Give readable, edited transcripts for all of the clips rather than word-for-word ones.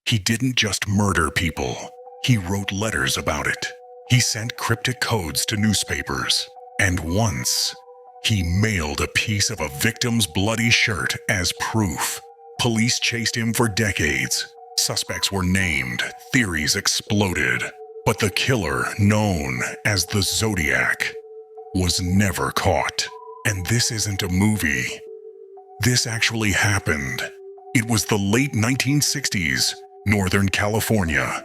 He didn't just murder people, he wrote letters about it. He sent cryptic codes to newspapers, and once, he mailed a piece of a victim's bloody shirt as proof. Police chased him for decades. Suspects were named, theories exploded, but the killer, known as the Zodiac, was never caught. And this isn't a movie. This actually happened. It was the late 1960s, Northern California.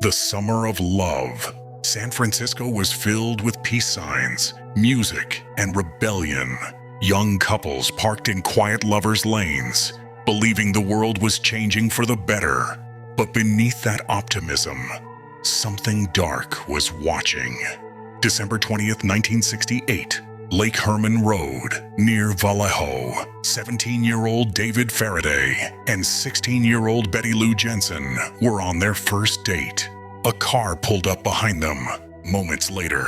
The summer of love. San Francisco was filled with peace signs, music, and rebellion. Young couples parked in quiet lovers' lanes, believing the world was changing for the better. But beneath that optimism, something dark was watching. December 20th, 1968, Lake Herman Road, near Vallejo. 17-year-old David Faraday and 16-year-old Betty Lou Jensen were on their first date. A car pulled up behind them. Moments later,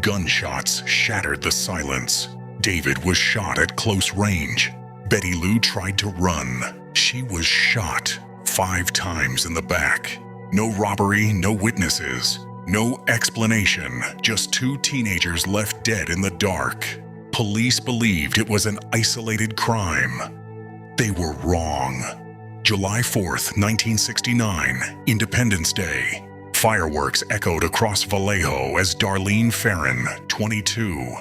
gunshots shattered the silence. David was shot at close range. Betty Lou tried to run. She was shot 5 times in the back. No robbery, no witnesses, no explanation, just 2 teenagers left dead in the dark. Police believed it was an isolated crime. They were wrong. July 4th, 1969, Independence Day. Fireworks echoed across Vallejo as Darlene Ferrin, 22,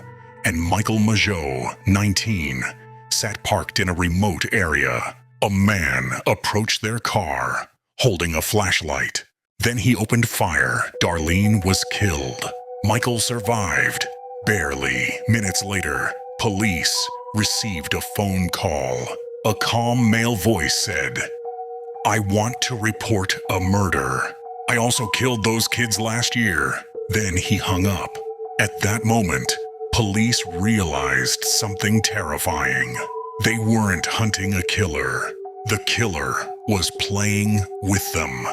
and Michael Mageau, 19, sat parked in a remote area. A man approached their car, holding a flashlight. Then he opened fire. Darlene was killed. Michael survived. Barely. Minutes later, police received a phone call. A calm male voice said, "I want to report a murder. I also killed those kids last year." Then he hung up. At that moment, police realized something terrifying. They weren't hunting a killer. The killer was playing with them.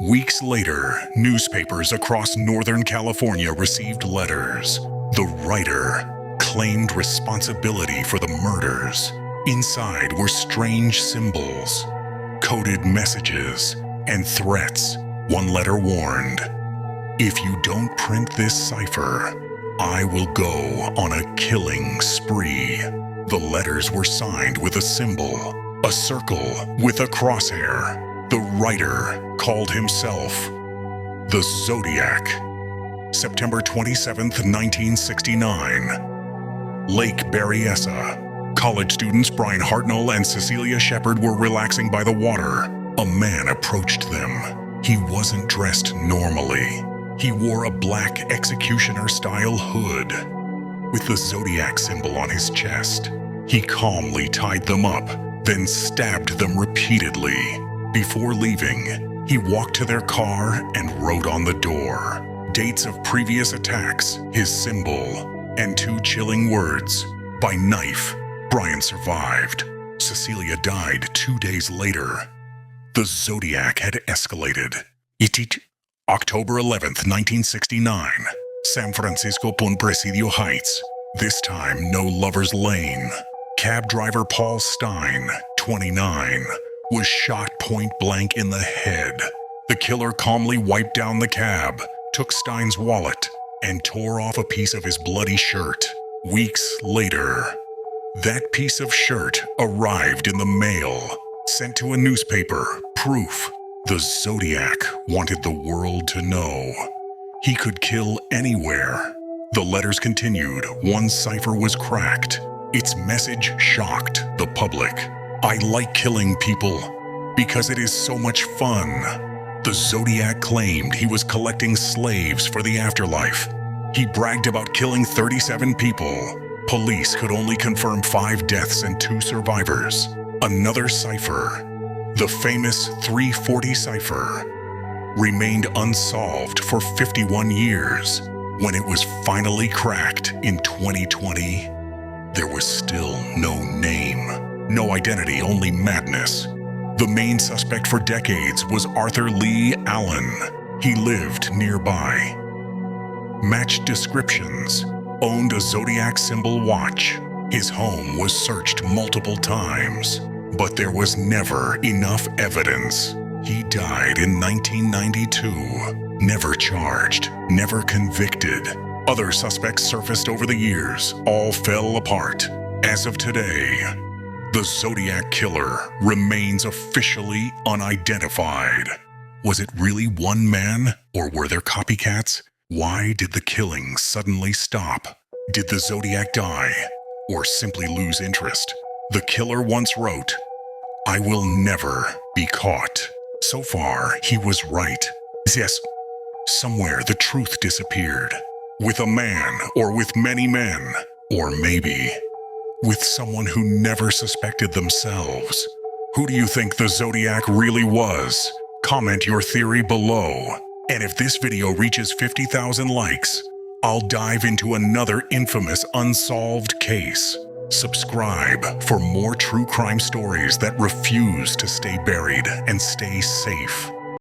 Weeks later, newspapers across Northern California received letters. The writer claimed responsibility for the murders. Inside were strange symbols, coded messages, and threats. One letter warned, "If you don't print this cipher, I will go on a killing spree." The letters were signed with a symbol, a circle with a crosshair. The writer called himself the Zodiac. September 27th, 1969. Lake Berryessa. College students Brian Hartnell and Cecilia Shepard were relaxing by the water. A man approached them. He wasn't dressed normally. He wore a black executioner-style hood with the Zodiac symbol on his chest. He calmly tied them up, then stabbed them repeatedly. Before leaving, he walked to their car and wrote on the door dates of previous attacks, his symbol, and 2 chilling words. By knife, Brian survived. Cecilia died 2 days later. The Zodiac had escalated. October 11th, 1969. San Francisco Pon Presidio Heights. This time, no lover's lane. Cab driver Paul Stine, 29, was shot point blank in the head. The killer calmly wiped down the cab, took Stine's wallet, and tore off a piece of his bloody shirt. Weeks later, that piece of shirt arrived in the mail, sent to a newspaper. Proof. The Zodiac wanted the world to know he could kill anywhere. The letters continued. One cipher was cracked. Its message shocked the public. "I like killing people because it is so much fun." The Zodiac claimed he was collecting slaves for the afterlife. He bragged about killing 37 people. Police could only confirm 5 deaths and 2 survivors. Another cipher, the famous 340 cipher, remained unsolved for 51 years. When it was finally cracked in 2020, there was still no name, no identity, only madness. The main suspect for decades was Arthur Leigh Allen. He lived nearby, matched descriptions, owned a Zodiac symbol watch. His home was searched multiple times, but there was never enough evidence. He died in 1992, never charged, never convicted. Other suspects surfaced over the years, all fell apart. As of today, the Zodiac Killer remains officially unidentified. Was it really one man, or were there copycats? Why did the killings suddenly stop? Did the Zodiac die, or simply lose interest? The killer once wrote, "I will never be caught." So far, he was right. Yes, somewhere the truth disappeared. With a man, or with many men, or maybe with someone who never suspected themselves. Who do you think the Zodiac really was? Comment your theory below. And if this video reaches 50,000 likes, I'll dive into another infamous unsolved case. Subscribe for more true crime stories that refuse to stay buried and stay safe.